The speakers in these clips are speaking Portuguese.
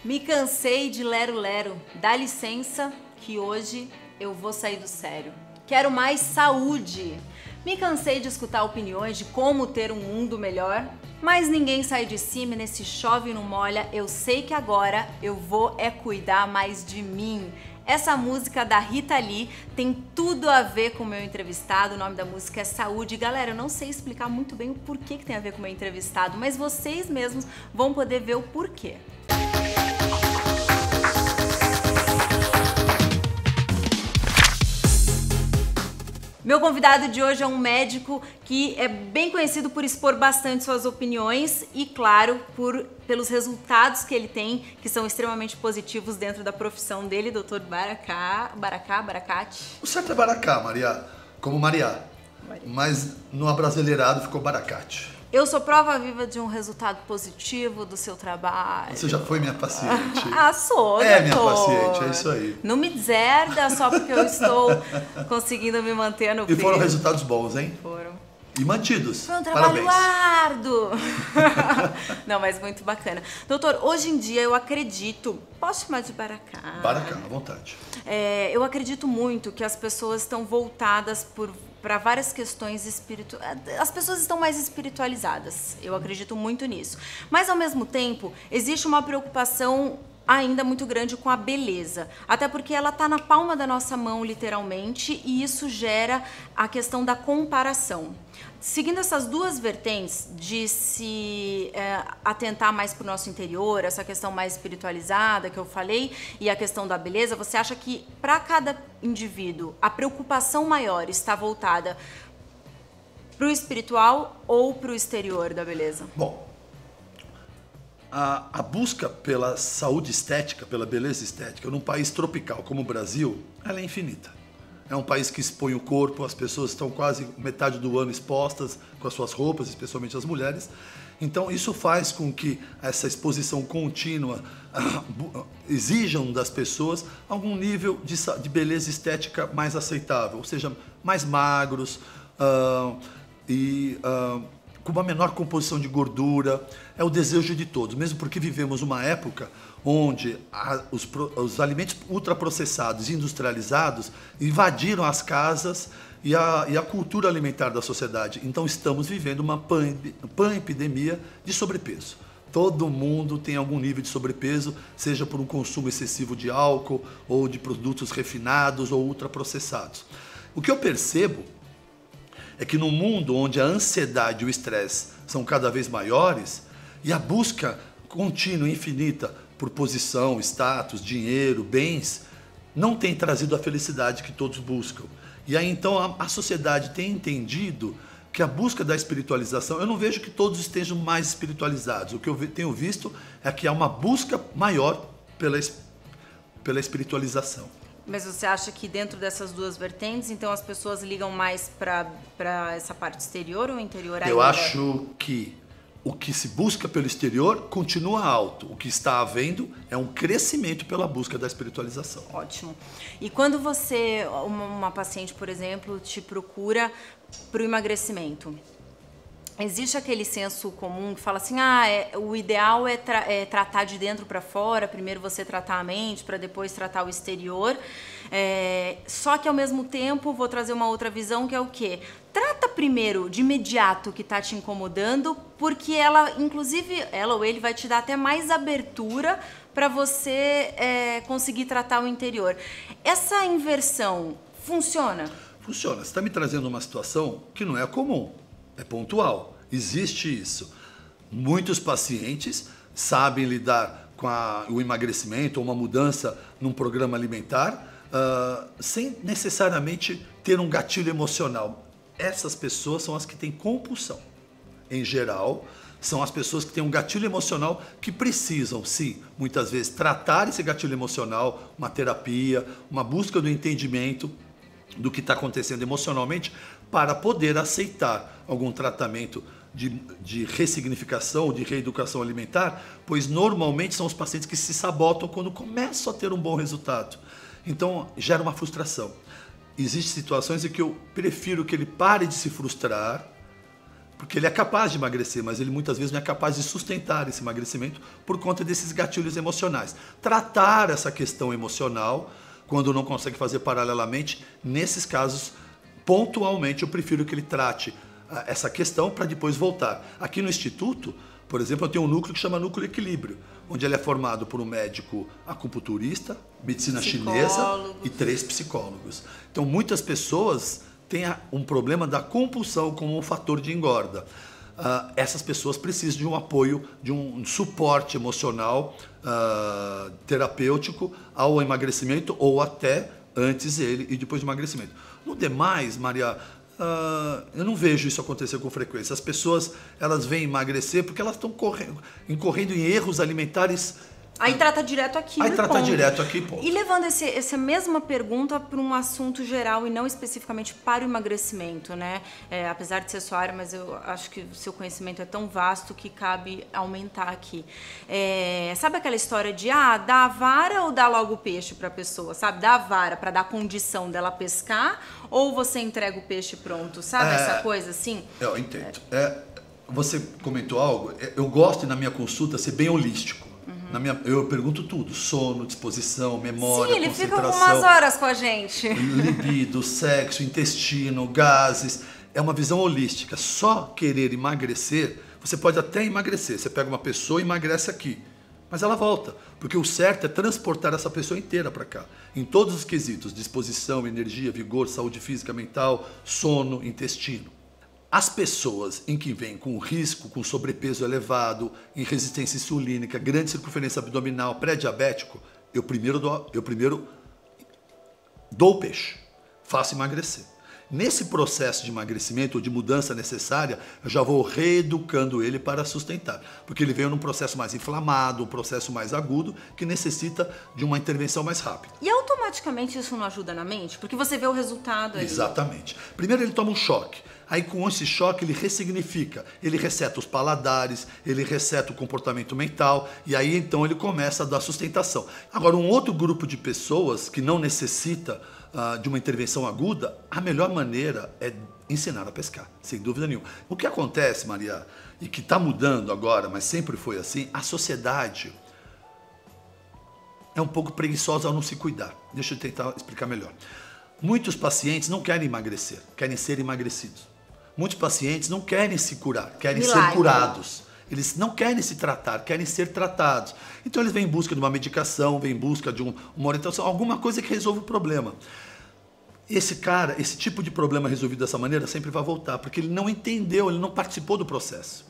Me cansei de lero-lero. Dá licença que hoje eu vou sair do sério. Quero mais saúde. Me cansei de escutar opiniões de como ter um mundo melhor. Mas ninguém sai de cima e nesse chove e não molha. Eu sei que agora eu vou cuidar mais de mim. Essa música da Rita Lee tem tudo a ver com o meu entrevistado, o nome da música é Saúde. Galera, eu não sei explicar muito bem o porquê que tem a ver com o meu entrevistado, mas vocês mesmos vão poder ver o porquê. Meu convidado de hoje é um médico que é bem conhecido por expor bastante suas opiniões e, claro, pelos resultados que ele tem, que são extremamente positivos dentro da profissão dele, Dr. Baracate. O certo é Baracá, Maria, como Maria, mas no abrasileirado ficou Baracate. Eu sou prova viva de um resultado positivo do seu trabalho. Você já foi minha paciente. Sou, doutor. Minha paciente, é isso aí. Não me deserda só porque eu estou conseguindo me manter no piso. E foram resultados bons, hein? Foram. E mantidos. Foi um trabalho Parabéns. árduo. Não, mas muito bacana. Doutor, hoje em dia eu acredito... Posso chamar de Baracá? Baracá, à vontade. Eu acredito muito que as pessoas estão voltadas para várias questões espirituais. As pessoas estão mais espiritualizadas. Eu acredito muito nisso. Mas, ao mesmo tempo, existe uma preocupação ainda muito grande com a beleza, até porque ela está na palma da nossa mão, literalmente, e isso gera a questão da comparação. Seguindo essas duas vertentes de se atentar mais para o nosso interior, essa questão mais espiritualizada que eu falei, e a questão da beleza, você acha que para cada indivíduo a preocupação maior está voltada para o espiritual ou para o exterior da beleza? Bom, a busca pela saúde estética, pela beleza estética, num país tropical como o Brasil, ela é infinita. É um país que expõe o corpo, as pessoas estão quase metade do ano expostas com as suas roupas, especialmente as mulheres. Então isso faz com que essa exposição contínua exijam das pessoas algum nível de beleza estética mais aceitável, ou seja, mais magros com uma menor composição de gordura. É o desejo de todos, mesmo porque vivemos uma época onde os alimentos ultraprocessados e industrializados invadiram as casas e a cultura alimentar da sociedade. Então estamos vivendo uma pan-epidemia de sobrepeso. Todo mundo tem algum nível de sobrepeso, seja por um consumo excessivo de álcool, ou de produtos refinados ou ultraprocessados. O que eu percebo é que no mundo onde a ansiedade e o estresse são cada vez maiores e a busca contínua e infinita por posição, status, dinheiro, bens, não tem trazido a felicidade que todos buscam. E aí então a sociedade tem entendido que a busca da espiritualização, eu não vejo que todos estejam mais espiritualizados. O que eu tenho visto é que há uma busca maior pela espiritualização. Mas você acha que dentro dessas duas vertentes, então as pessoas ligam mais para essa parte exterior ou interior ainda? Eu acho que o que se busca pelo exterior continua alto. O que está havendo é um crescimento pela busca da espiritualização. Ótimo. E quando uma paciente, por exemplo, te procura para o emagrecimento, existe aquele senso comum que fala assim, o ideal é tratar de dentro para fora, primeiro você tratar a mente, para depois tratar o exterior. Só que ao mesmo tempo, vou trazer uma outra visão que é o quê? Trata primeiro, de imediato, o que está te incomodando, porque ela, inclusive, ela ou ele vai te dar até mais abertura para você conseguir tratar o interior. Essa inversão funciona? Funciona. Você está me trazendo uma situação que não é comum. É pontual, existe isso. Muitos pacientes sabem lidar com o emagrecimento ou uma mudança num programa alimentar sem necessariamente ter um gatilho emocional. Essas pessoas são as que têm compulsão. Em geral, são as pessoas que têm um gatilho emocional que precisam, sim, muitas vezes, tratar esse gatilho emocional, uma terapia, uma busca do entendimento do que está acontecendo emocionalmente, para poder aceitar algum tratamento de ressignificação ou de reeducação alimentar, pois normalmente são os pacientes que se sabotam quando começam a ter um bom resultado. Então, gera uma frustração. Existem situações em que eu prefiro que ele pare de se frustrar, Porque ele é capaz de emagrecer, mas ele muitas vezes não é capaz de sustentar esse emagrecimento por conta desses gatilhos emocionais. Tratar essa questão emocional, quando não consegue fazer paralelamente, nesses casos, pontualmente, eu prefiro que ele trate essa questão para depois voltar. Aqui no Instituto, por exemplo, eu tenho um núcleo que chama Núcleo Equilíbrio, onde ele é formado por um médico acupunturista, medicina chinesa e 3 psicólogos. Então, muitas pessoas têm um problema da compulsão como um fator de engorda. Essas pessoas precisam de um apoio, de um suporte emocional, terapêutico ao emagrecimento ou até antes dele e depois do emagrecimento. No demais, Maria, eu não vejo isso acontecer com frequência. As pessoas, elas vêm emagrecer porque elas estão incorrendo em erros alimentares. Aí trata direto aqui. Aí trata direto aqui, ponto. E levando essa mesma pergunta para um assunto geral e não especificamente para o emagrecimento, né? Apesar de ser sua área, mas eu acho que o seu conhecimento é tão vasto que cabe aumentar aqui. Sabe aquela história de dá a vara ou dá logo o peixe para a pessoa, sabe? Dá a vara para dar condição dela pescar ou você entrega o peixe pronto, sabe? Essa coisa assim? Eu entendo. Você comentou algo, eu gosto na minha consulta ser bem holístico. Eu pergunto tudo, sono, disposição, memória, Sim, ele concentração. fica umas horas com a gente. Libido, sexo, intestino, gases. É uma visão holística. Só querer emagrecer, você pode até emagrecer. Você pega uma pessoa e emagrece aqui. Mas ela volta, porque o certo é transportar essa pessoa inteira para cá. Em todos os quesitos, disposição, energia, vigor, saúde física, mental, sono, intestino. As pessoas em que vêm com risco, com sobrepeso elevado, em resistência insulínica, grande circunferência abdominal, pré-diabético, eu primeiro dou o peixe, faço emagrecer. Nesse processo de emagrecimento ou de mudança necessária, eu já vou reeducando ele para sustentar, porque ele veio num processo mais inflamado, um processo mais agudo, que necessita de uma intervenção mais rápida. E automaticamente isso não ajuda na mente? Porque você vê o resultado aí. Exatamente. Primeiro ele toma um choque. Aí com esse choque ele ressignifica, ele reseta os paladares, ele reseta o comportamento mental e aí então ele começa a dar sustentação. Agora um outro grupo de pessoas que não necessita de uma intervenção aguda, a melhor maneira é ensinar a pescar, sem dúvida nenhuma. O que acontece, Maria, e que está mudando agora, mas sempre foi assim, a sociedade é um pouco preguiçosa ao não se cuidar. Deixa eu tentar explicar melhor. Muitos pacientes não querem emagrecer, querem ser emagrecidos. Muitos pacientes não querem se curar, querem ser curados. Eles não querem se tratar, querem ser tratados. Então eles vêm em busca de uma medicação, vêm em busca de uma orientação, alguma coisa que resolva o problema. Esse tipo de problema resolvido dessa maneira sempre vai voltar, porque ele não entendeu, ele não participou do processo.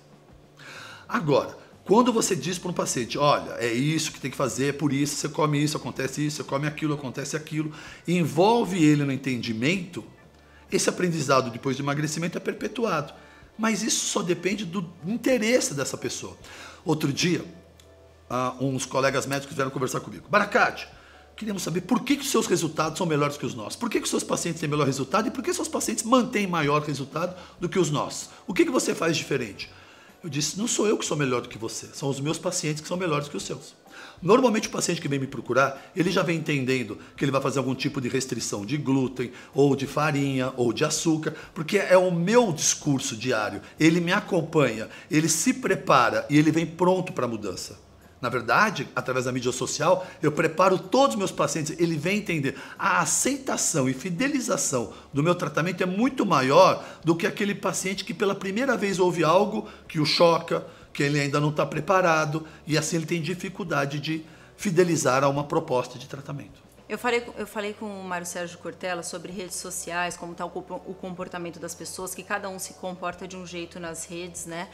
Agora, quando você diz para um paciente, olha, é isso que tem que fazer, é por isso, você come isso, acontece isso, você come aquilo, acontece aquilo, e envolve ele no entendimento, esse aprendizado depois do emagrecimento é perpetuado. Mas isso só depende do interesse dessa pessoa. Outro dia, uns colegas médicos vieram conversar comigo. Baracate, queríamos saber por que os seus resultados são melhores que os nossos. Por que os seus pacientes têm melhor resultado e por que seus pacientes mantêm maior resultado do que os nossos. O que você faz diferente? Eu disse, não sou eu que sou melhor do que você, são os meus pacientes que são melhores que os seus. Normalmente o paciente que vem me procurar, ele já vem entendendo que ele vai fazer algum tipo de restrição de glúten, ou de farinha, ou de açúcar, porque é o meu discurso diário. Ele me acompanha, ele se prepara e ele vem pronto para a mudança. Na verdade, através da mídia social, eu preparo todos os meus pacientes, ele vem entender. A aceitação e fidelização do meu tratamento é muito maior do que aquele paciente que pela primeira vez ouve algo que o choca, que ele ainda não está preparado, e assim ele tem dificuldade de fidelizar a uma proposta de tratamento. Eu falei com o Mário Sérgio Cortella sobre redes sociais, como está o comportamento das pessoas, que cada um se comporta de um jeito nas redes, né?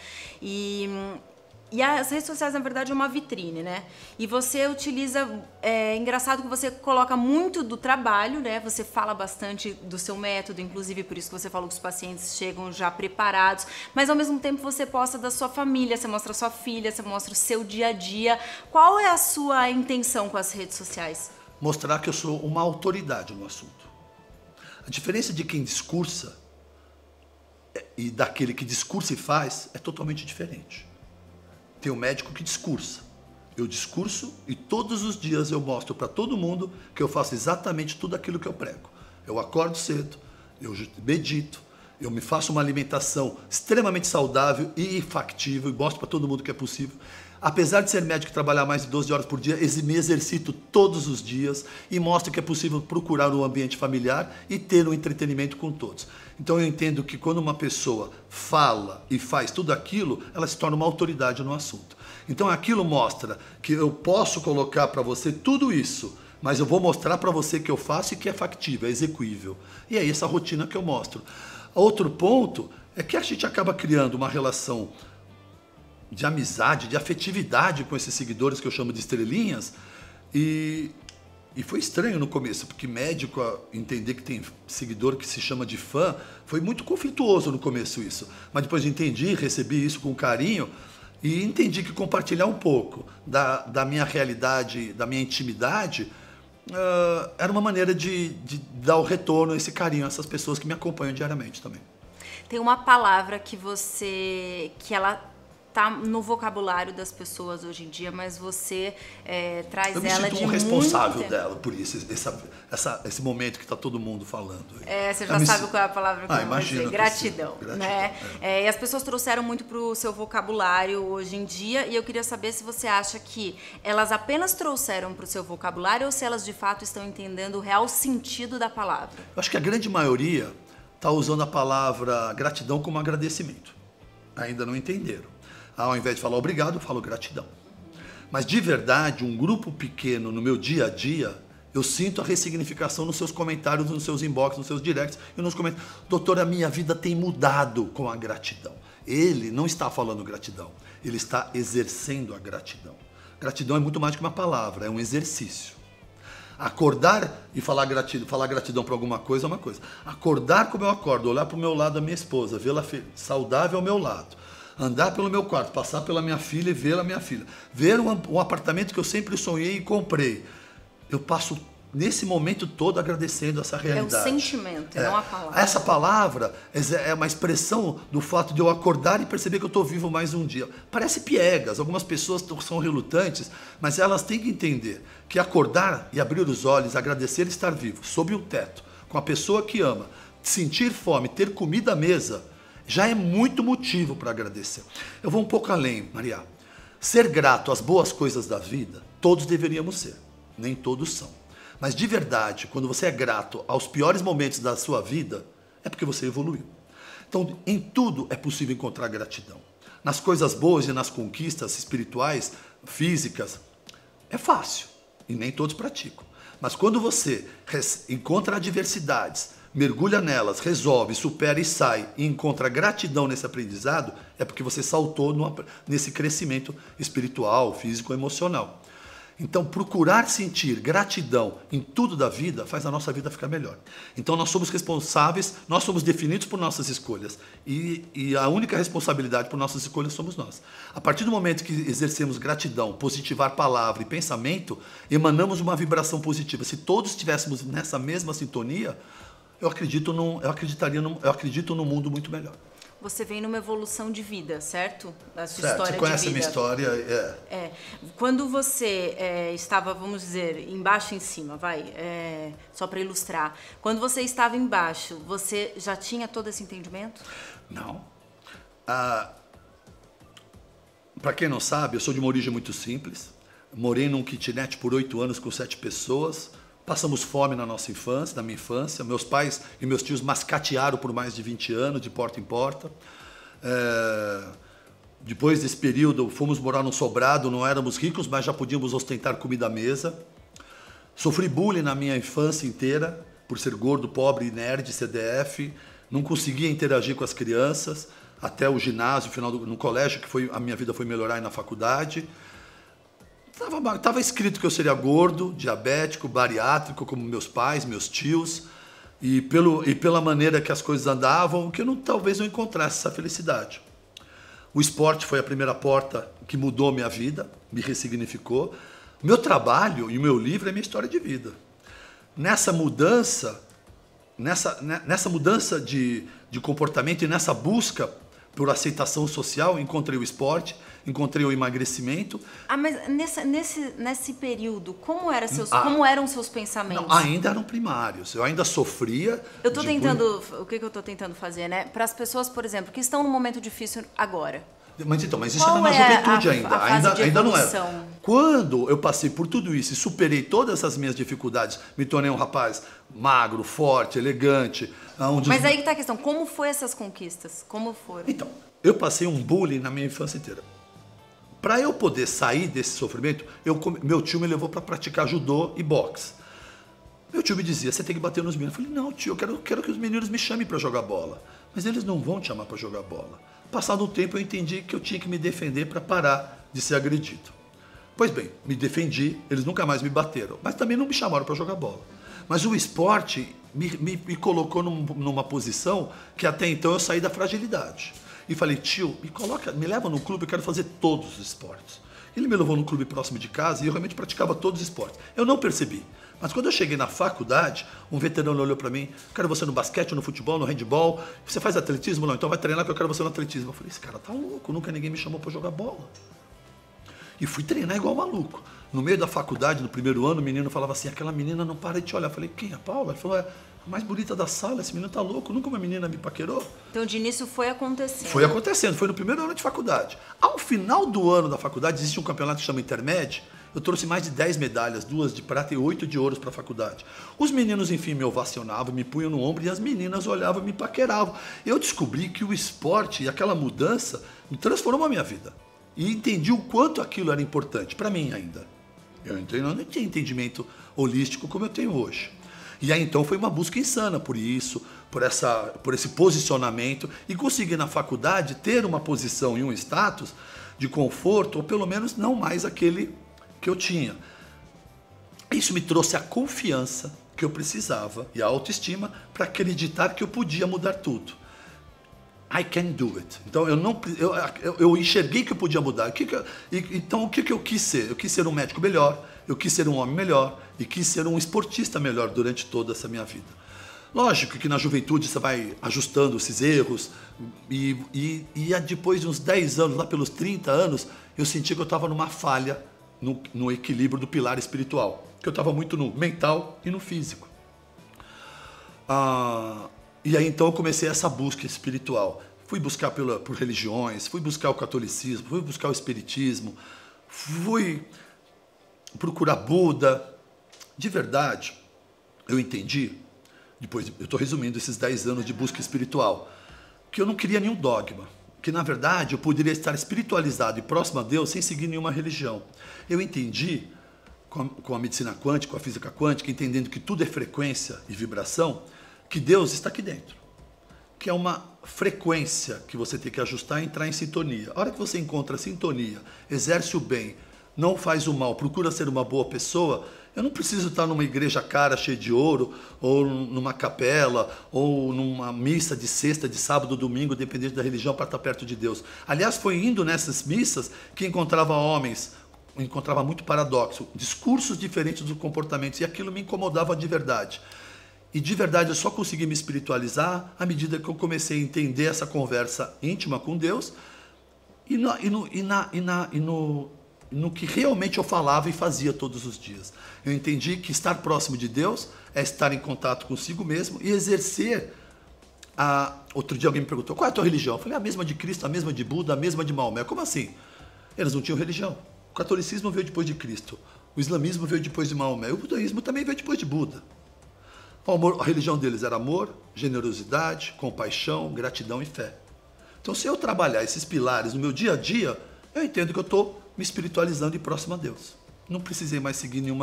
E as redes sociais, na verdade, é uma vitrine, né? E você utiliza... É engraçado que você coloca muito do trabalho, né? Você fala bastante do seu método, inclusive por isso que você falou que os pacientes chegam já preparados. Mas, ao mesmo tempo, você posta da sua família, você mostra a sua filha, você mostra o seu dia a dia. Qual é a sua intenção com as redes sociais? Mostrar que eu sou uma autoridade no assunto. A diferença de quem discursa e daquele que discursa e faz é totalmente diferente. Tem um médico que discursa. Eu discurso e todos os dias eu mostro para todo mundo que eu faço exatamente tudo aquilo que eu prego. Eu acordo cedo, eu medito, Eu me faço uma alimentação extremamente saudável e factível, e mostro para todo mundo que é possível. Apesar de ser médico e trabalhar mais de 12 horas por dia, me exercito todos os dias e mostro que é possível procurar um ambiente familiar e ter um entretenimento com todos. Então eu entendo que quando uma pessoa fala e faz tudo aquilo, ela se torna uma autoridade no assunto. Então aquilo mostra que eu posso colocar para você tudo isso, mas eu vou mostrar para você que eu faço e que é factível, é execuível. E é essa rotina que eu mostro. Outro ponto é que a gente acaba criando uma relação de amizade, de afetividade com esses seguidores que eu chamo de estrelinhas, e foi estranho no começo, porque médico entender que tem seguidor que se chama de fã, foi muito conflituoso no começo isso, mas depois entendi, recebi isso com carinho, e entendi que compartilhar um pouco da minha realidade, da minha intimidade, era uma maneira de dar o retorno, esse carinho a essas pessoas que me acompanham diariamente também. Tem uma palavra que ela tá no vocabulário das pessoas hoje em dia, mas você traz ela de muito tempo. Eu me sinto um responsável dela por isso, esse momento que está todo mundo falando. Você já sabe qual é a palavra que eu vou dizer. Gratidão. Né? É. E as pessoas trouxeram muito para o seu vocabulário hoje em dia, e eu queria saber se você acha que elas apenas trouxeram para o seu vocabulário ou se elas de fato estão entendendo o real sentido da palavra. Eu acho que a grande maioria está usando a palavra gratidão como agradecimento. Ainda não entenderam. Ao invés de falar obrigado, eu falo gratidão. Mas de verdade, um grupo pequeno no meu dia a dia, eu sinto a ressignificação nos seus comentários, nos seus inbox, nos seus directs e nos comentários. Doutor, a minha vida tem mudado com a gratidão. Ele não está falando gratidão, ele está exercendo a gratidão. Gratidão é muito mais do que uma palavra, é um exercício. Acordar e falar gratidão para alguma coisa é uma coisa. Acordar como eu acordo, olhar para o meu lado a minha esposa, vê-la saudável ao meu lado. Andar pelo meu quarto, passar pela minha filha e ver a minha filha. Ver um apartamento que eu sempre sonhei e comprei. Eu passo nesse momento todo agradecendo essa realidade. É o sentimento, não a palavra. Essa palavra é uma expressão do fato de eu acordar e perceber que eu estou vivo mais um dia. Parece piegas, algumas pessoas são relutantes, mas elas têm que entender que acordar e abrir os olhos, agradecer estar vivo, sob um teto, com a pessoa que ama, sentir fome, ter comida à mesa, já é muito motivo para agradecer. Eu vou um pouco além, Maria. Ser grato às boas coisas da vida, todos deveríamos ser. Nem todos são. Mas de verdade, quando você é grato aos piores momentos da sua vida, é porque você evoluiu. Então, em tudo é possível encontrar gratidão. Nas coisas boas e nas conquistas espirituais, físicas, é fácil. E nem todos praticam. Mas quando você encontra adversidades, mergulha nelas, resolve, supera e sai e encontra gratidão nesse aprendizado, é porque você saltou nesse crescimento espiritual, físico, emocional. Então, procurar sentir gratidão em tudo da vida faz a nossa vida ficar melhor. Então, nós somos responsáveis, nós somos definidos por nossas escolhas. E a única responsabilidade por nossas escolhas somos nós. A partir do momento que exercemos gratidão, positivar palavra e pensamento, emanamos uma vibração positiva. Se todos estivéssemos nessa mesma sintonia, eu acredito num mundo muito melhor. Você vem numa evolução de vida, certo? Da sua história. Você conhece a minha história? Quando você estava, vamos dizer, embaixo e em cima, só para ilustrar. Quando você estava embaixo, você já tinha todo esse entendimento? Não. Para quem não sabe, eu sou de uma origem muito simples. Morei num kitnet por 8 anos com 7 pessoas. Passamos fome na nossa infância, na minha infância. Meus pais e meus tios mascatearam por mais de 20 anos, de porta em porta. Depois desse período, fomos morar num sobrado, não éramos ricos, mas já podíamos ostentar comida à mesa. Sofri bullying na minha infância inteira, por ser gordo, pobre, nerd, CDF. Não conseguia interagir com as crianças, até o ginásio, no colégio, que a minha vida foi melhorar e na faculdade. Estava escrito que eu seria gordo, diabético, bariátrico, como meus pais, meus tios, e pela maneira que as coisas andavam, que eu talvez não encontrasse essa felicidade. O esporte foi a primeira porta que mudou minha vida, me ressignificou. O meu trabalho e o meu livro é minha história de vida. Nessa mudança de comportamento e nessa busca por aceitação social, encontrei o esporte, encontrei o emagrecimento. Mas nesse período, como eram seus pensamentos? Não, ainda eram primários. Eu ainda sofria. Eu tô tentando. O que eu tô tentando fazer, né? Para as pessoas, por exemplo, que estão num momento difícil agora. Mas isso era na juventude ainda não era. Quando eu passei por tudo isso e superei todas essas minhas dificuldades, me tornei um rapaz magro, forte, elegante. Mas aí que tá a questão, como foi essas conquistas? Como foram? Então, eu passei um bullying na minha infância inteira. Para eu poder sair desse sofrimento, meu tio me levou para praticar judô e boxe. Meu tio me dizia, você tem que bater nos meninos. Eu falei, não, tio, eu quero que os meninos me chamem para jogar bola. Mas eles não vão te chamar para jogar bola. Passado um tempo, eu entendi que eu tinha que me defender para parar de ser agredido. Pois bem, me defendi, eles nunca mais me bateram, mas também não me chamaram para jogar bola. Mas o esporte me colocou numa posição que até então eu saí da fragilidade. E falei, tio, me leva num clube, eu quero fazer todos os esportes. Ele me levou num clube próximo de casa e eu realmente praticava todos os esportes. Eu não percebi. Mas quando eu cheguei na faculdade, um veterano olhou para mim, quero você no basquete, no futebol, no handball. Você faz atletismo? Não, então vai treinar que eu quero você no atletismo. Eu falei, esse cara tá louco, nunca ninguém me chamou para jogar bola. E fui treinar igual maluco. No meio da faculdade, no primeiro ano, o menino falava assim, aquela menina não para de te olhar. Eu falei, quem? A Paula? Ele falou, é a mais bonita da sala, esse menino tá louco, nunca uma menina me paquerou. Então de início foi acontecendo. Foi acontecendo, foi no primeiro ano de faculdade. Ao final do ano da faculdade, existe um campeonato que chama Intermédio. Eu trouxe mais de 10 medalhas, 2 de prata e 8 de ouro para a faculdade. Os meninos, enfim, me ovacionavam, me punham no ombro e as meninas olhavam e me paqueravam. Eu descobri que o esporte e aquela mudança me transformou a minha vida. E entendi o quanto aquilo era importante, para mim ainda. Eu não tinha entendimento holístico como eu tenho hoje. E aí então foi uma busca insana por isso, por esse posicionamento e consegui na faculdade ter uma posição e um status de conforto, ou pelo menos não mais aquele que eu tinha. Isso me trouxe a confiança que eu precisava e a autoestima para acreditar que eu podia mudar tudo. I can do it. Então eu enxerguei que eu podia mudar. Então o que eu quis ser? Eu quis ser um médico melhor, eu quis ser um homem melhor e quis ser um esportista melhor durante toda essa minha vida. Lógico que na juventude você vai ajustando esses erros e depois de uns 10 anos, lá pelos 30 anos, eu senti que eu estava numa falha no equilíbrio do pilar espiritual, que eu estava muito no mental e no físico. E aí então eu comecei essa busca espiritual. Fui buscar por religiões, fui buscar o catolicismo, fui buscar o espiritismo, fui procurar Buda. De verdade, eu entendi, depois eu estou resumindo esses 10 anos de busca espiritual, que eu não queria nenhum dogma. Que, na verdade, eu poderia estar espiritualizado e próximo a Deus sem seguir nenhuma religião. Eu entendi, com a medicina quântica, com a física quântica, entendendo que tudo é frequência e vibração, que Deus está aqui dentro. Que é uma frequência que você tem que ajustar e entrar em sintonia. A hora que você encontra a sintonia, exerce o bem, não faz o mal, procura ser uma boa pessoa, eu não preciso estar numa igreja cara, cheia de ouro, ou numa capela, ou numa missa de sexta, de sábado, domingo, dependendo da religião, para estar perto de Deus. Aliás, foi indo nessas missas que encontrava homens, encontrava muito paradoxo, discursos diferentes dos comportamentos, e aquilo me incomodava de verdade. E de verdade eu só consegui me espiritualizar à medida que eu comecei a entender essa conversa íntima com Deus e no que realmente eu falava e fazia todos os dias. Eu entendi que estar próximo de Deus é estar em contato consigo mesmo e exercer Outro dia alguém me perguntou, qual é a tua religião? Eu falei, a mesma de Cristo, a mesma de Buda, a mesma de Maomé. Como assim? Eles não tinham religião. O catolicismo veio depois de Cristo. O islamismo veio depois de Maomé. O budaísmo também veio depois de Buda. A religião deles era amor, generosidade, compaixão, gratidão e fé. Então, se eu trabalhar esses pilares no meu dia a dia, eu entendo que eu estou me espiritualizando e próximo a Deus. Não precisei mais seguir nenhum...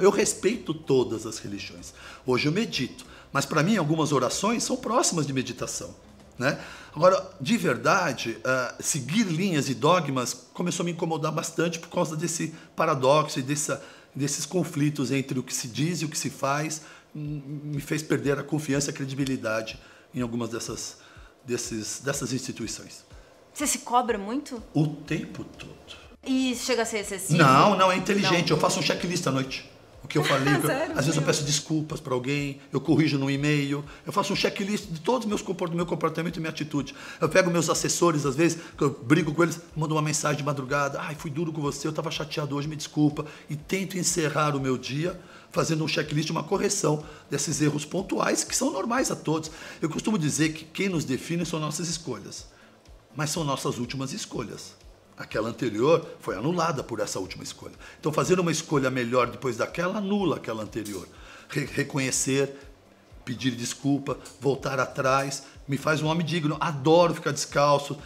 Eu respeito todas as religiões. Hoje eu medito, mas para mim algumas orações são próximas de meditação, né? Agora, de verdade, seguir linhas e dogmas começou a me incomodar bastante por causa desse paradoxo e desses conflitos entre o que se diz e o que se faz. Me fez perder a confiança e a credibilidade em algumas dessas instituições. Você se cobra muito? O tempo todo. E chega a ser excessivo? Não, é inteligente. Não. Eu faço um checklist à noite. que eu falei. Sério? Às vezes eu peço desculpas para alguém, eu corrijo no e-mail, eu faço um checklist de todos os meu comportamento e minha atitude. Eu pego meus assessores, às vezes, que eu brigo com eles, mando uma mensagem de madrugada, ai, fui duro com você, eu estava chateado hoje, me desculpa, e tento encerrar o meu dia fazendo um checklist, uma correção desses erros pontuais que são normais a todos. Eu costumo dizer que quem nos define são nossas escolhas, mas são nossas últimas escolhas. Aquela anterior foi anulada por essa última escolha. Então, fazer uma escolha melhor depois daquela anula aquela anterior. Reconhecer, pedir desculpa, voltar atrás, me faz um homem digno. Adoro ficar descalço,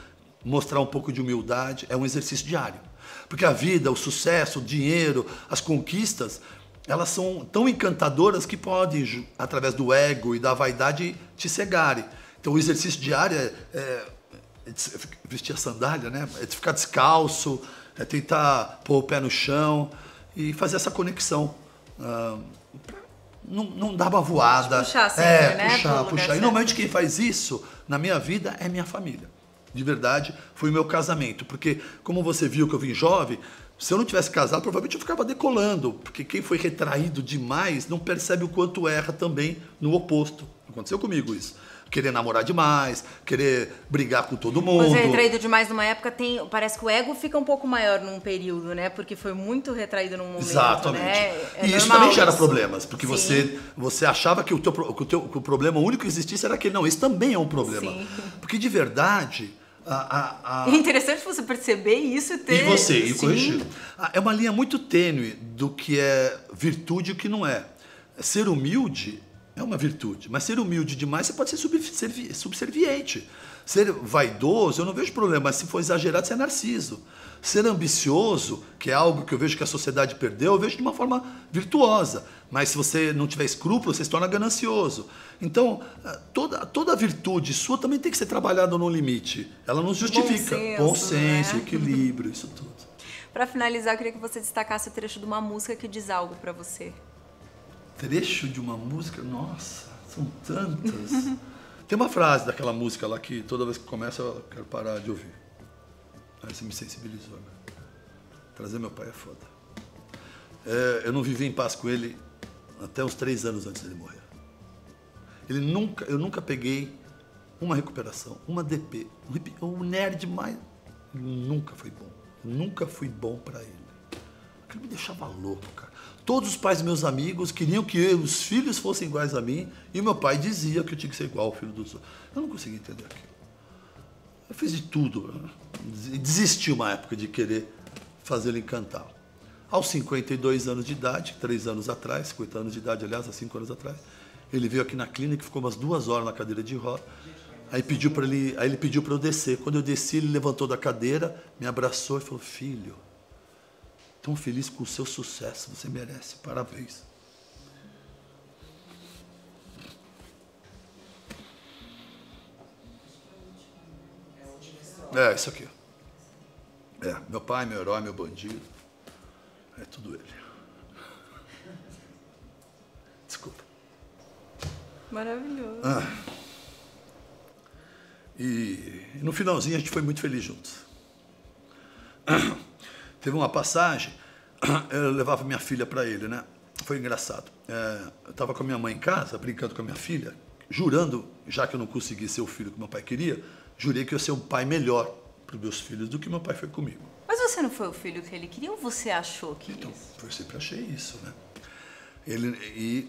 mostrar um pouco de humildade. É um exercício diário. Porque a vida, o sucesso, o dinheiro, as conquistas, elas são tão encantadoras que podem, através do ego e da vaidade, te cegarem. Então, o exercício diário é vestir a sandália, né? É ficar descalço, é tentar pôr o pé no chão e fazer essa conexão. Não dar uma voada. Puxar sempre, né? Puxar. E normalmente quem faz isso na minha vida é minha família. De verdade, foi o meu casamento. Porque, como você viu que eu vim jovem, se eu não tivesse casado, provavelmente eu ficava decolando. Porque quem foi retraído demais não percebe o quanto erra também no oposto. Aconteceu comigo isso. Querer namorar demais, querer brigar com todo mundo. Você é retraído demais numa época, parece que o ego fica um pouco maior num período, né? Porque foi muito retraído num momento. Exatamente. Né? E isso também gera problemas, porque você achava que o problema único que existisse era aquele. Não, isso também é um problema. Sim. Porque de verdade. É interessante você perceber isso e ter. E corrigir. É uma linha muito tênue do que é virtude e o que não é. Ser humilde é uma virtude, mas ser humilde demais, você pode ser subserviente. Ser vaidoso, eu não vejo problema, mas se for exagerado, você é narciso. Ser ambicioso, que é algo que eu vejo que a sociedade perdeu, eu vejo de uma forma virtuosa. Mas se você não tiver escrúpulos, você se torna ganancioso. Então, toda virtude sua também tem que ser trabalhada no limite. Ela não justifica. Bom senso, né? Equilíbrio, isso tudo. Para finalizar, eu queria que você destacasse o trecho de uma música que diz algo para você. Trecho de uma música? Nossa, são tantas. Tem uma frase daquela música lá que toda vez que começa eu quero parar de ouvir. Aí você me sensibilizou, né? Trazer meu pai é foda. Eu não vivi em paz com ele até uns 3 anos antes dele morrer. Eu nunca peguei uma recuperação, uma DP. O nerd mais... Nunca foi bom. Nunca fui bom para ele. Aquilo me deixava louco, cara. Todos os pais dos meus amigos queriam que os filhos fossem iguais a mim e meu pai dizia que eu tinha que ser igual ao filho dos outros. Eu não conseguia entender aquilo. Eu fiz de tudo. Né? Desisti uma época de querer fazê-lo encantar. Aos 52 anos de idade, 3 anos atrás, 50 anos de idade, aliás, há 5 anos atrás, ele veio aqui na clínica, ficou umas 2 horas na cadeira de roda. Aí ele pediu para eu descer. Quando eu desci, ele levantou da cadeira, me abraçou e falou: filho, tão feliz com o seu sucesso, você merece, parabéns. Isso aqui. Meu pai, meu herói, meu bandido. É tudo ele. Desculpa. Maravilhoso. E no finalzinho a gente foi muito feliz juntos. Teve uma passagem, eu levava minha filha para ele, né? Foi engraçado. Eu estava com a minha mãe em casa, brincando com a minha filha, jurando, já que eu não consegui ser o filho que meu pai queria, jurei que eu ia ser um pai melhor para os meus filhos do que meu pai foi comigo. Mas você não foi o filho que ele queria ou você achou que então, eu sempre achei isso, né?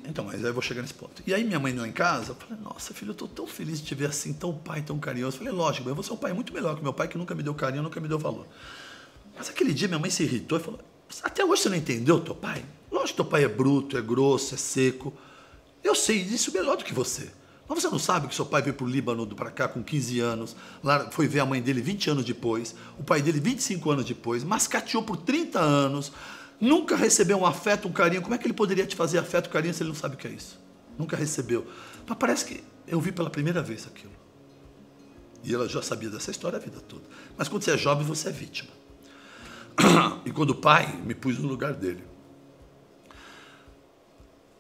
Então, mas aí eu vou chegar nesse ponto. E aí minha mãe não em casa, eu falei: nossa, filho, eu estou tão feliz de te ver assim, tão pai, tão carinhoso. Eu falei: lógico, eu vou ser um pai muito melhor que meu pai, que nunca me deu carinho, nunca me deu valor. Mas aquele dia minha mãe se irritou e falou: até hoje você não entendeu teu pai? Lógico que teu pai é bruto, é grosso, é seco. Eu sei disso melhor do que você. Mas você não sabe que seu pai veio para o Líbano para cá com 15 anos, lá foi ver a mãe dele 20 anos depois, o pai dele 25 anos depois, mascateou por 30 anos, nunca recebeu um afeto, um carinho. Como é que ele poderia te fazer afeto, carinho, se ele não sabe o que é isso? Nunca recebeu. Mas parece que eu vi pela primeira vez aquilo. E ela já sabia dessa história a vida toda. Mas quando você é jovem, você é vítima. E quando o pai, me pus no lugar dele.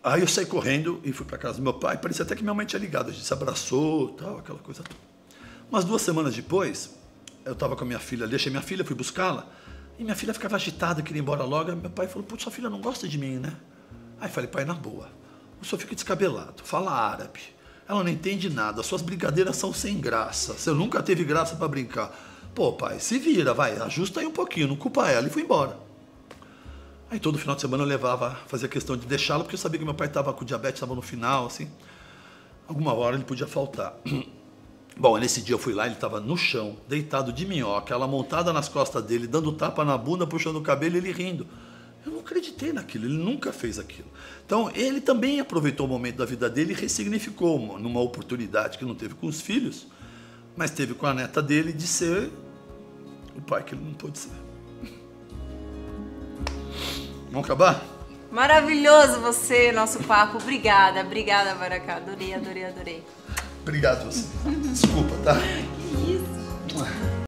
Aí eu saí correndo e fui para casa do meu pai. Parecia até que minha mãe tinha ligado. A gente se abraçou, tal, aquela coisa toda. Umas 2 semanas depois, eu estava com a minha filha, deixei minha filha, fui buscá-la. E minha filha ficava agitada, queria ir embora logo. Aí meu pai falou: putz, sua filha não gosta de mim, né? Aí falei, pai, na boa, o senhor fica descabelado, fala árabe, ela não entende nada, suas brincadeiras são sem graça, você nunca teve graça para brincar. Pô, pai, se vira, vai, ajusta aí um pouquinho, não culpa ela, e fui embora. Aí todo final de semana eu levava, fazia questão de deixá-la, porque eu sabia que meu pai estava com diabetes, estava no final, assim, alguma hora ele podia faltar. Bom, nesse dia eu fui lá, ele estava no chão, deitado de minhoca, ela montada nas costas dele, dando tapa na bunda, puxando o cabelo e ele rindo. Eu não acreditei naquilo, ele nunca fez aquilo. Então, ele também aproveitou o momento da vida dele e ressignificou numa oportunidade que não teve com os filhos, mas teve com a neta dele de ser o pai que ele não pôde ser. Vamos acabar? Maravilhoso você, nosso papo. Obrigada, Baraka. Adorei. Obrigado, você. Desculpa, tá? Que isso?